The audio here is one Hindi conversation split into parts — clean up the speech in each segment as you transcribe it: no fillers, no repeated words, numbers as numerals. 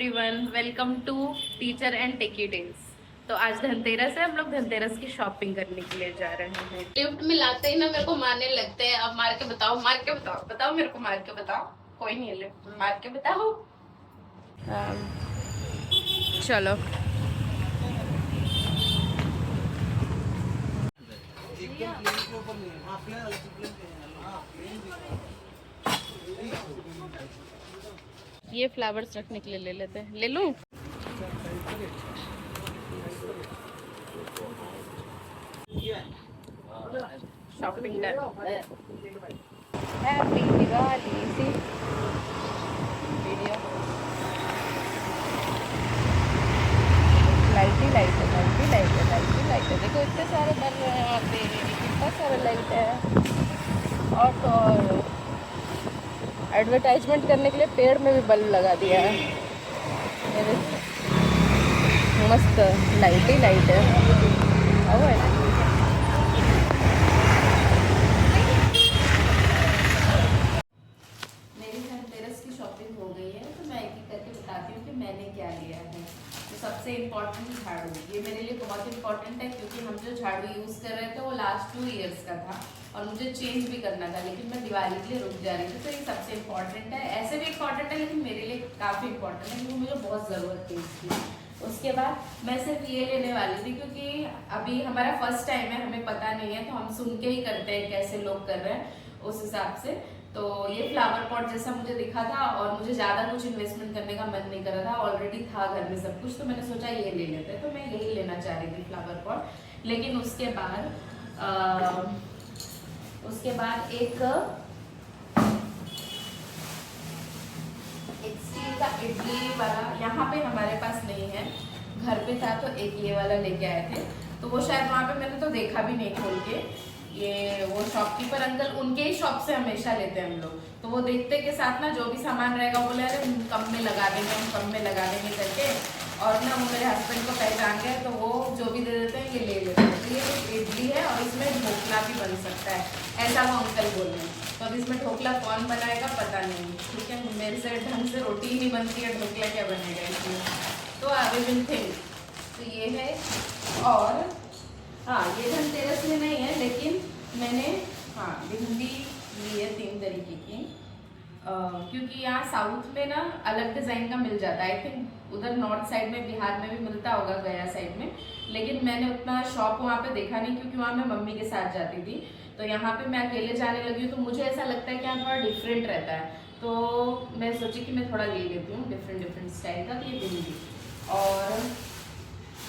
Everyone, welcome to teacher and techie days. तो आज धनतेरस है, हम लोग धनतेरस की शॉपिंग करने के लिए जा रहे हैं। लिफ्ट में लाते ही ना मेरे को मारने लगते हैं। अब मार के बताओ, मार के बताओ, बताओ मेरे को मार के बताओ। कोई नहीं है लिफ्ट में, मार के बताओ। चलो ये फ्लावर्स रखने के लिए ले लेते हैं। ले लूं? Shopping done. हैप्पी दिवाली। सी वीडियो लाइट ही लाइट है, लाइट ही लाइट है, लाइट ही लाइट है। देखो इतने सारे बल रहे हैं यहाँ पे, कितना सारा लाइट है। और तो और एडवर्टाइजमेंट करने के लिए पेड़ में भी बल्ब लगा दिया है। मेरे मस्त लाइट ही लाइट है। मेरी धनतेरस की शॉपिंग हो गई है, तो मैं एक एक करके बताती हूँ कि मैंने क्या लिया है। तो सबसे इम्पोर्टेंट झाड़ू, ये मेरे लिए बहुत इंपॉर्टेंट है क्योंकि हम जो झाड़ू यूज़ कर रहे थे वो लास्ट 2 इयर्स का था और मुझे चेंज भी करना था, लेकिन मैं दिवाली के लिए रुक जा रही थी। तो ये सबसे इम्पोर्टेंट है, ऐसे भी इम्पोर्टेंट है लेकिन मेरे लिए काफ़ी इम्पोर्टेंट है क्योंकि मुझे बहुत ज़रूरत थी इसकी। उसके बाद मैं सिर्फ ये लेने वाली थी क्योंकि अभी हमारा फर्स्ट टाइम है, हमें पता नहीं है, तो हम सुन के ही करते हैं कैसे लोग कर रहे हैं उस हिसाब से। तो ये फ्लावर पॉट जैसा मुझे दिखा था और मुझे ज़्यादा कुछ इन्वेस्टमेंट करने का मन नहीं कर रहा था, ऑलरेडी था घर में सब कुछ, तो मैंने सोचा ये ले लेते हैं। तो मैं यही लेना चाह रही थी फ्लावर पॉट। लेकिन उसके बाद एक स्टील का इडली वाला यहाँ पे हमारे पास नहीं है, घर पे था तो एक ये वाला लेके आए थे। तो वो शायद वहाँ पे मैंने तो देखा भी नहीं खोल के। ये वो शॉपकीपर अंकल, उनके ही शॉप से हमेशा लेते हैं हम लोग। तो वो देखते के साथ ना जो भी सामान रहेगा बोले अरे कम में लगा देंगे, हम कम में लगा देंगे करके। और ना वो मेरे हस्बैंड को पहचान गए तो वो जो भी दे देते हैं ये ले लेते हैं। तो ये इडली है और इसमें ढोकला भी बन सकता है, ऐसा वो अंकल बोल रहे हैं। तो अब इसमें ढोकला कौन बनाएगा पता नहीं, ठीक है। मेरे से ढंग से रोटी ही नहीं बनती है, ढोकला क्या बनेगा इसमें। तो आई विल थिंक। तो ये है। और हाँ, ये धनतेरस में नहीं है लेकिन मैंने हाँ बिंदी ली है 3 तरीके की। क्योंकि यहाँ साउथ में ना अलग डिज़ाइन का मिल जाता है। आई थिंक उधर नॉर्थ साइड में, बिहार में भी मिलता होगा, गया साइड में। लेकिन मैंने उतना शॉप वहाँ पे देखा नहीं क्योंकि वहाँ मैं मम्मी के साथ जाती थी। तो यहाँ पे मैं अकेले जाने लगी हूँ तो मुझे ऐसा लगता है कि यहाँ थोड़ा डिफरेंट रहता है। तो मैं सोची कि मैं थोड़ा ले लेती हूँ डिफरेंट स्टाइल का। तो ये बिंदी और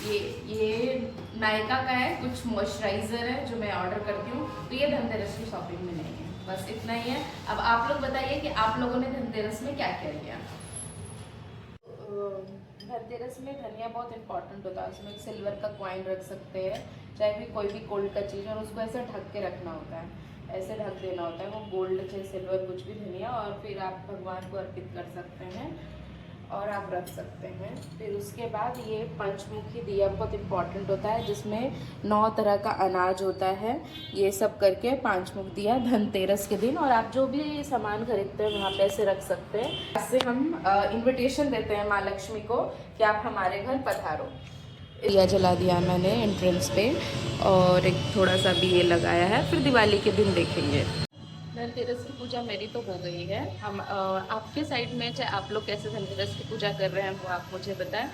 ये नायका का है, कुछ मॉइस्चराइज़र है जो मैं ऑर्डर करती हूँ। तो ये धनतेरस की शॉपिंग में नहीं है, बस इतना ही है। अब आप लोग बताइए कि आप लोगों ने धनतेरस में क्या क्या लिया। धनतेरस में धनिया बहुत इंपॉर्टेंट होता है, उसमें एक सिल्वर का कॉइन रख सकते हैं, चाहे भी कोई भी गोल्ड का चीज़, और उसको ऐसे ढक के रखना होता है, ऐसे ढक देना होता है। वो गोल्ड चाहे सिल्वर कुछ भी धनिया, और फिर आप भगवान को अर्पित कर सकते हैं और आप रख सकते हैं। फिर उसके बाद ये पंचमुखी दिया बहुत इम्पॉर्टेंट होता है जिसमें 9 तरह का अनाज होता है। ये सब करके पंचमुख दिया धनतेरस के दिन, और आप जो भी सामान खरीदते हैं वहाँ पे ऐसे रख सकते हैं। ऐसे हम इनविटेशन देते हैं माँ लक्ष्मी को कि आप हमारे घर पधारो। दिया जला दिया मैंने एंट्रेंस पे, और एक थोड़ा सा भी ये लगाया है। फिर दिवाली के दिन देखेंगे। धनतेरस की पूजा मेरी तो हो गई है। हम आपके साइड में चाहे आप लोग कैसे धनतेरस की पूजा कर रहे हैं वो आप मुझे बताएं।